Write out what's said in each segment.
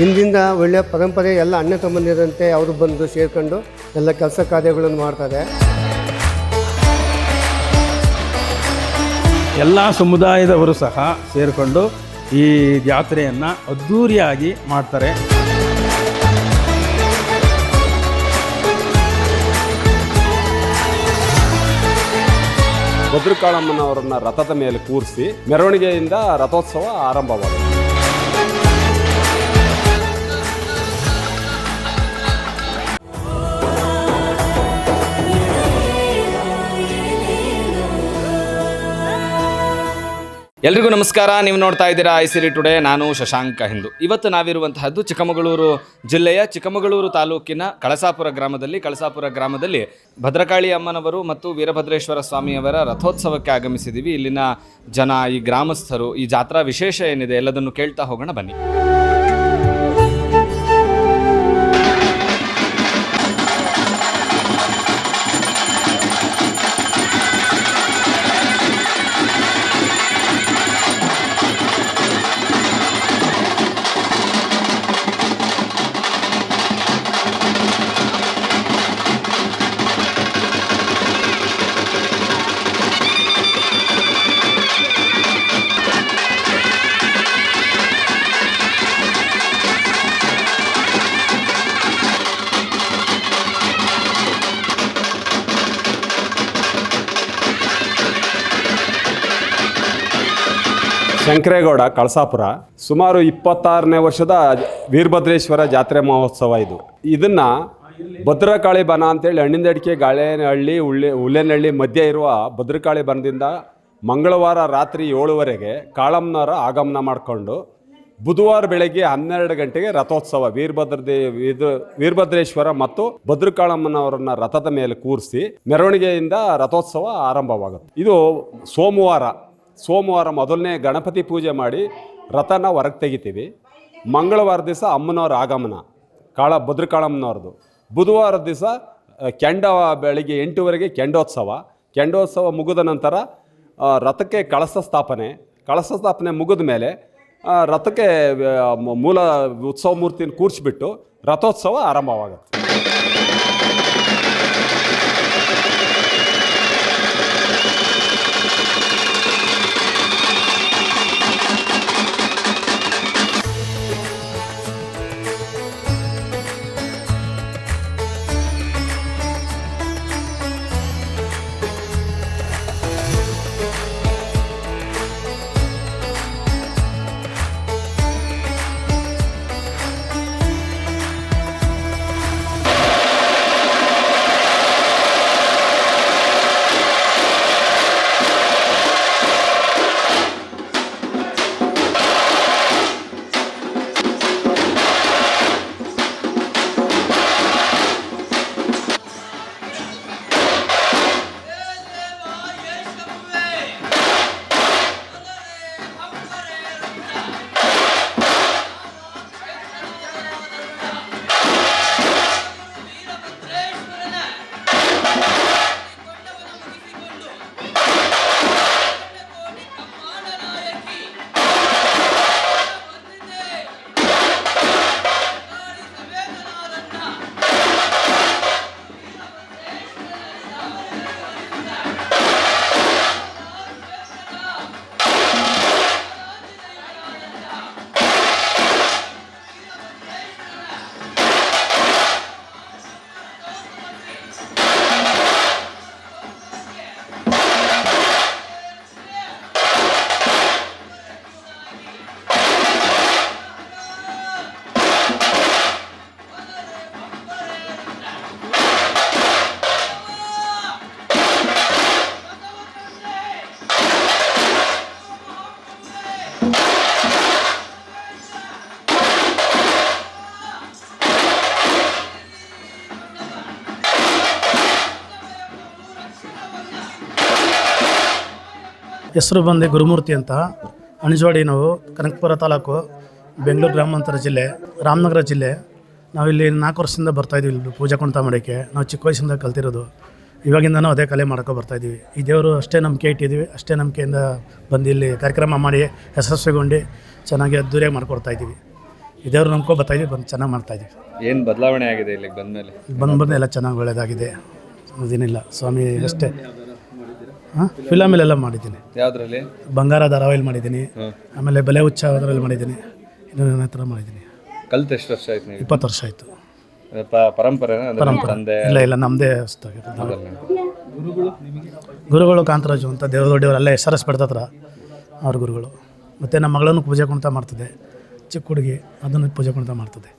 ಹಿಂದಿಂದ ಒಳ್ಳೆಯ ಪರಂಪರೆ ಎಲ್ಲ ಅಣ್ಣ ತಮ್ಮಂದಿರಂತೆ ಅವರು ಬಂದು ಸೇರ್ಕೊಂಡು ಎಲ್ಲ ಕೆಲಸ ಕಾರ್ಯಗಳನ್ನು ಮಾಡ್ತಾರೆ. ಎಲ್ಲ ಸಮುದಾಯದವರು ಸಹ ಸೇರಿಕೊಂಡು ಈ ಜಾತ್ರೆಯನ್ನು ಅದ್ಧೂರಿಯಾಗಿ ಮಾಡ್ತಾರೆ. ಭದ್ರಕಾಳಮ್ಮನವರನ್ನ ರಥದ ಮೇಲೆ ಕೂರಿಸಿ ಮೆರವಣಿಗೆಯಿಂದ ರಥೋತ್ಸವ ಆರಂಭವಾಗಿದೆ. ಎಲ್ರಿಗೂ ನಮಸ್ಕಾರ. ನೀವು ನೋಡ್ತಾ ಇದ್ದೀರಾ ಐಸಿರಿ ಟುಡೇ. ನಾನು ಶಶಾಂಕ ಹಿಂದೂ. ಇವತ್ತು ನಾವಿರುವಂತಹದ್ದು ಚಿಕ್ಕಮಗಳೂರು ಜಿಲ್ಲೆಯ ಚಿಕ್ಕಮಗಳೂರು ತಾಲೂಕಿನ ಕಳಸಾಪುರ ಗ್ರಾಮದಲ್ಲಿ ಭದ್ರಕಾಳಿ ಅಮ್ಮನವರು ಮತ್ತು ವೀರಭದ್ರೇಶ್ವರ ಸ್ವಾಮಿಯವರ ರಥೋತ್ಸವಕ್ಕೆ ಆಗಮಿಸಿದ್ದೀವಿ. ಇಲ್ಲಿನ ಜನ, ಈ ಗ್ರಾಮಸ್ಥರು, ಈ ಜಾತ್ರಾ ವಿಶೇಷ ಏನಿದೆ ಎಲ್ಲದನ್ನು ಕೇಳ್ತಾ ಹೋಗೋಣ ಬನ್ನಿ. ಶಂಕರೇಗೌಡ, ಕಳಸಾಪುರ. ಸುಮಾರು 26ನೇ ವರ್ಷದ ವೀರಭದ್ರೇಶ್ವರ ಜಾತ್ರೆ ಮಹೋತ್ಸವ ಇದು. ಇದನ್ನು ಭದ್ರಕಾಳಿ ಬನ ಅಂತೇಳಿ ಹಣ್ಣಿಂದಡಿಕೆ, ಗಾಳೆನಹಳ್ಳಿ, ಹುಲ್ಲೇನಹಳ್ಳಿ ಮಧ್ಯೆ ಇರುವ ಭದ್ರಕಾಳಿ ಬನದಿಂದ ಮಂಗಳವಾರ ರಾತ್ರಿ 7:00ವರೆಗೆ ಕಾಳಮ್ಮನವರ ಆಗಮನ ಮಾಡಿಕೊಂಡು ಬುಧವಾರ ಬೆಳಗ್ಗೆ 12 ಗಂಟೆಗೆ ರಥೋತ್ಸವ ವೀರಭದ್ರೇಶ್ವರ ಮತ್ತು ಭದ್ರಕಾಳಮ್ಮನವರನ್ನ ರಥದ ಮೇಲೆ ಕೂರಿಸಿ ಮೆರವಣಿಗೆಯಿಂದ ರಥೋತ್ಸವ ಆರಂಭವಾಗುತ್ತೆ. ಇದು ಸೋಮವಾರ ಮೊದಲನೇ ಗಣಪತಿ ಪೂಜೆ ಮಾಡಿ ರಥನ ಹೊರಗೆ ತೆಗಿತೀವಿ. ಮಂಗಳವಾರ ದಿವಸ ಅಮ್ಮನವ್ರ ಆಗಮನ, ಭದ್ರಕಾಳಮ್ಮನವ್ರದ್ದು. ಬುಧವಾರ ದಿವಸ ಬೆಳಿಗ್ಗೆ 8:00ವರೆಗೆ ಕೆಂಡೋತ್ಸವ ಮುಗಿದ ನಂತರ ರಥಕ್ಕೆ ಕಳಸ ಸ್ಥಾಪನೆ ಮುಗಿದ ಮೇಲೆ ರಥಕ್ಕೆ ಮೂಲ ಉತ್ಸವ ಮೂರ್ತಿನ ಕೂರಿಸ್ಬಿಟ್ಟು ರಥೋತ್ಸವ ಆರಂಭವಾಗುತ್ತೆ. ಹೆಸರು ಬಂದು ಗುರುಮೂರ್ತಿ ಅಂತ. ಅಣಜವಾಡಿ, ನಾವು ಕನಕಪುರ ತಾಲೂಕು, ಬೆಂಗಳೂರು ಗ್ರಾಮಾಂತರ ಜಿಲ್ಲೆ, ರಾಮನಗರ ಜಿಲ್ಲೆ. ನಾವಿಲ್ಲಿ 4 ವರ್ಷದಿಂದ ಬರ್ತಾಯಿದ್ದೀವಿ ಇಲ್ಲಿ ಪೂಜೆ ಕುಣಿತ ಮಾಡೋಕ್ಕೆ. ನಾವು ಚಿಕ್ಕ ವಯಸ್ಸಿಂದ ಕಲ್ತಿರೋದು. ಇವಾಗಿಂದನೂ ಅದೇ ಕಲೆ ಮಾಡ್ಕೊ ಬರ್ತಾಯಿದ್ದೀವಿ. ಈ ದೇವರು ಅಷ್ಟೇ ನಂಬಿಕೆ ಇಟ್ಟಿದ್ದೀವಿ, ಅಷ್ಟೇ ನಂಬಿಕೆಯಿಂದ ಬಂದು ಇಲ್ಲಿ ಕಾರ್ಯಕ್ರಮ ಮಾಡಿ ಯಶಸ್ವಿಗೊಂಡು ಚೆನ್ನಾಗಿ ಅದ್ದೂರಿಯಾಗಿ ಮಾಡ್ಕೊಡ್ತಾಯಿದ್ದೀವಿ. ದೇವ್ರು ನಂಬ್ಕೊ ಬರ್ತಾಯಿದ್ದೀವಿ, ಬಂದು ಚೆನ್ನಾಗಿ ಮಾಡ್ತಾಯಿದ್ದೀವಿ. ಏನು ಬದಲಾವಣೆ ಆಗಿದೆ ಇಲ್ಲಿಗೆ ಬಂದಮೇಲೆ? ಬಂದು ಎಲ್ಲ ಚೆನ್ನಾಗಿ ಒಳ್ಳೆಯದಾಗಿದೆ, ಅದೇನಿಲ್ಲ ಸ್ವಾಮಿ ಅಷ್ಟೇ. ಹಾಂ, ಫಿಲಮಲ್ಲೆಲ್ಲ ಮಾಡಿದ್ದೀನಿ. ಯಾವುದ್ರಲ್ಲಿ? ಬಂಗಾರ ಧಾರಾವಾಹಿಲಿ ಮಾಡಿದ್ದೀನಿ, ಆಮೇಲೆ ಬೆಲೆ ಹುಚ್ಚ ಅದರಲ್ಲಿ ಮಾಡಿದ್ದೀನಿ, ಇನ್ನೊಂದು ಥರ ಮಾಡಿದ್ದೀನಿ. ಕಲ್ತು ಎಷ್ಟು ವರ್ಷ ಆಯ್ತು ನೀವು? 20 ವರ್ಷ ಆಯಿತು. ಪರಂಪರೆನಾ? ತಂದೆ? ಇಲ್ಲ ನಮ್ಮದೇ ಹೊಸ್ತಾಗಿ. ಗುರುಗಳು ಕಾಂತರಾಜು ಅಂತ ದೇವದೊಡ್ಡಿಯವರು ಅಲ್ಲೇ SRS ಪಡ್ತ ಹತ್ರ ಅವ್ರ ಗುರುಗಳು. ಮತ್ತು ನಮ್ಮ ಮಗಳನ್ನು ಪೂಜೆ ಕುಣಿತ ಮಾಡ್ತದೆ, ಚಿಕ್ಕ ಹುಡುಗಿ, ಅದನ್ನು ಪೂಜೆ ಕುಣಿತ ಮಾಡ್ತದೆ.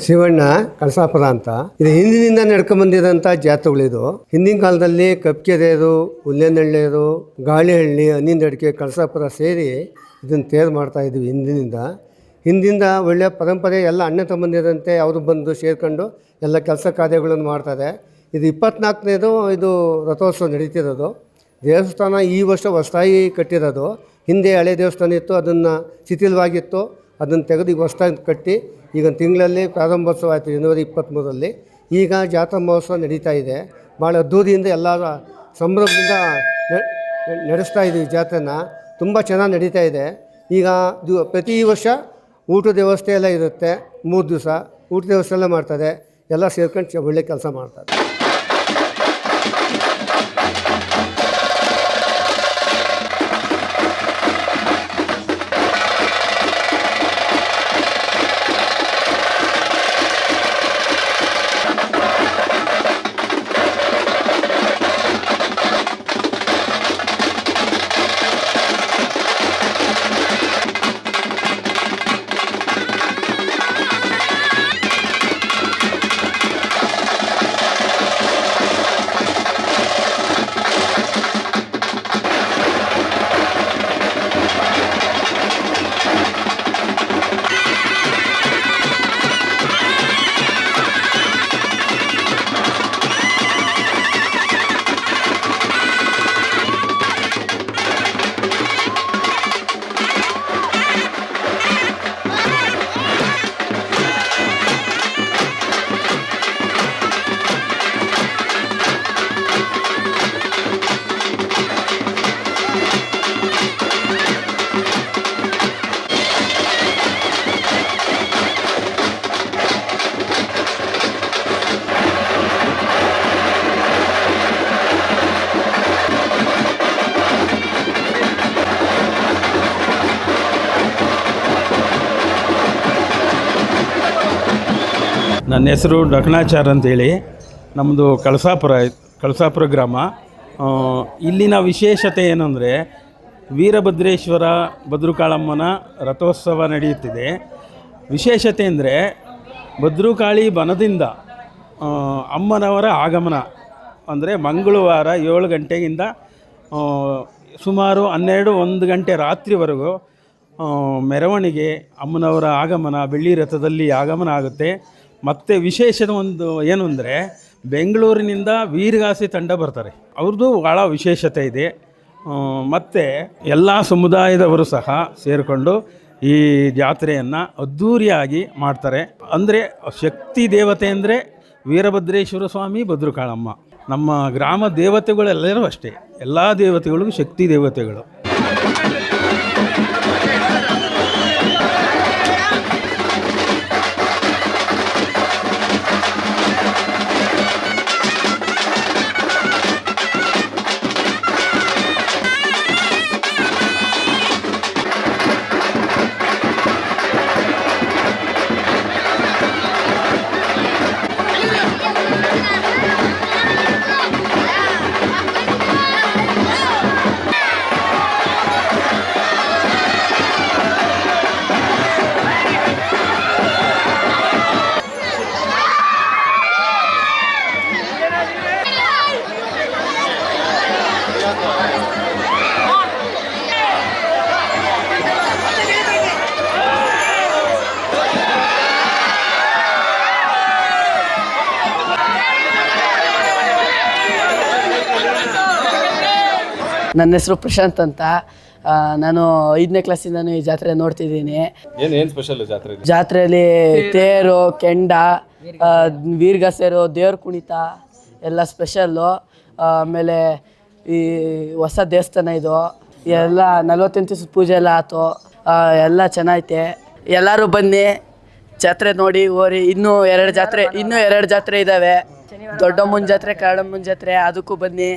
ಶಿವಣ್ಣ ಕಳಸಾಪುರ ಅಂತ. ಇದು ಹಿಂದಿನಿಂದ ನಡ್ಕೊಂಬಂದಿರೋಂಥ ಜಾತ್ರೆಗಳಿದು. ಹಿಂದಿನ ಕಾಲದಲ್ಲಿ ಕಪ್ಕೆರೆಯರು, ಹುಲ್ಲೇನಹಳ್ಳಿಯರು, ಗಾಳಿಹಳ್ಳಿ, ಹಣ್ಣಿಂದಡಿಕೆ, ಕಳಸಾಪುರ ಸೇರಿ ಇದನ್ನು ತೇರು ಮಾಡ್ತಾಯಿದ್ವಿ ಹಿಂದಿಂದ ಒಳ್ಳೆಯ ಪರಂಪರೆ. ಎಲ್ಲ ಅಣ್ಣ ತಮ್ಮಂದಿರಂತೆ ಅವರು ಬಂದು ಸೇರ್ಕೊಂಡು ಎಲ್ಲ ಕೆಲಸ ಕಾರ್ಯಗಳನ್ನು ಮಾಡ್ತಾರೆ. ಇದು 24ನೇದು ಇದು ರಥೋತ್ಸವ ನಡೀತಿರೋದು. ದೇವಸ್ಥಾನ ಈ ವರ್ಷ ಹೊಸದಾಗಿ ಕಟ್ಟಿರೋದು. ಹಿಂದೆ ಹಳೆ ದೇವಸ್ಥಾನ ಇತ್ತು, ಅದನ್ನು ಶಿಥಿಲವಾಗಿತ್ತು, ಅದನ್ನು ತೆಗೆದು ಈಗ ಹೊಸದಾಗಿ ಕಟ್ಟಿ ಈಗ ತಿಂಗಳಲ್ಲಿ ಪ್ರಾರಂಭೋತ್ಸವ ಆಯಿತು, ಜನವರಿ 23ರಲ್ಲಿ. ಈಗ ಜಾತ್ರಾ ಮಹೋತ್ಸವ ನಡೀತಾ ಇದೆ. ಭಾಳ ಅದ್ದೂರಿಯಿಂದ ಎಲ್ಲ ಸಂಭ್ರಮದಿಂದ ನಡೆಸ್ತಾ ಇದ್ದೀವಿ ಜಾತ್ರೆನ. ತುಂಬ ಚೆನ್ನಾಗಿ ನಡೀತಾ ಇದೆ. ಈಗ ಪ್ರತಿ ವರ್ಷ ಊಟದ ವ್ಯವಸ್ಥೆ ಎಲ್ಲ ಇರುತ್ತೆ. 3 ದಿವಸ ಊಟದ ವ್ಯವಸ್ಥೆ ಎಲ್ಲ ಮಾಡ್ತಾರೆ. ಎಲ್ಲ ಸೇರ್ಕೊಂಡು ಒಳ್ಳೆ ಕೆಲಸ ಮಾಡ್ತಾರೆ. ನನ್ನ ಹೆಸರು ಡಕಣಾಚಾರ್ ಅಂತೇಳಿ. ನಮ್ಮದು ಕಳಸಾಪುರ ಗ್ರಾಮ. ಇಲ್ಲಿನ ವಿಶೇಷತೆ ಏನಂದರೆ ವೀರಭದ್ರೇಶ್ವರ ಭದ್ರಕಾಳಮ್ಮನ ರಥೋತ್ಸವ ನಡೆಯುತ್ತಿದೆ. ವಿಶೇಷತೆ ಅಂದರೆ ಭದ್ರಕಾಳಿ ಬನದಿಂದ ಅಮ್ಮನವರ ಆಗಮನ ಅಂದರೆ ಮಂಗಳವಾರ 7 ಗಂಟೆಗಿಂದ ಸುಮಾರು 1 ಗಂಟೆ ರಾತ್ರಿವರೆಗೂ ಮೆರವಣಿಗೆ, ಅಮ್ಮನವರ ಆಗಮನ, ಬೆಳ್ಳಿ ರಥದಲ್ಲಿ ಆಗಮನ ಆಗುತ್ತೆ. ಮತ್ತು ವಿಶೇಷದ ಒಂದು ಏನು ಅಂದರೆ ಬೆಂಗಳೂರಿನಿಂದ ವೀರಗಾಸೆ ತಂಡ ಬರ್ತಾರೆ, ಅವ್ರದ್ದು ಭಾಳ ವಿಶೇಷತೆ ಇದೆ. ಮತ್ತು ಎಲ್ಲ ಸಮುದಾಯದವರು ಸಹ ಸೇರಿಕೊಂಡು ಈ ಜಾತ್ರೆಯನ್ನು ಅದ್ಧೂರಿಯಾಗಿ ಮಾಡ್ತಾರೆ. ಅಂದರೆ ಶಕ್ತಿ ದೇವತೆ ಅಂದರೆ ವೀರಭದ್ರೇಶ್ವರ ಸ್ವಾಮಿ, ಭದ್ರಕಾಳಮ್ಮ. ನಮ್ಮ ಗ್ರಾಮ ದೇವತೆಗಳೆಲ್ಲರೂ ಅಷ್ಟೇ, ಎಲ್ಲ ದೇವತೆಗಳಿಗೂ ಶಕ್ತಿ ದೇವತೆಗಳು. ನನ್ನ ಹೆಸರು ಪ್ರಶಾಂತ್ ಅಂತ. ನಾನು 5ನೇ ಕ್ಲಾಸಿಂದನೂ ಈ ಜಾತ್ರೆ ನೋಡ್ತಿದ್ದೀನಿ. ಏನು ಸ್ಪೆಷಲ್ ಜಾತ್ರೆಯಲ್ಲಿ ತೇರು, ಕೆಂಡ, ವೀರಗಾಸೆರು, ದೇವ್ರ ಕುಣಿತ ಎಲ್ಲ ಸ್ಪೆಷಲ್ಲು. ಆಮೇಲೆ ಈ ಹೊಸ ದೇವಸ್ಥಾನ ಇದು, ಎಲ್ಲ 48 ದಿವಸದ ಪೂಜೆ ಎಲ್ಲ ಆಯ್ತು, ಎಲ್ಲ ಚೆನ್ನಾಗೈತೆ. ಎಲ್ಲರೂ ಬನ್ನಿ, ಜಾತ್ರೆ ನೋಡಿ ಹೋರಿ. ಇನ್ನೂ 2 ಜಾತ್ರೆ ಇದ್ದಾವೆ. ದೊಡ್ಡಮ್ಮನ ಜಾತ್ರೆ, ಕಾಡಮ್ಮನ ಜಾತ್ರೆ, ಅದಕ್ಕೂ ಬನ್ನಿ.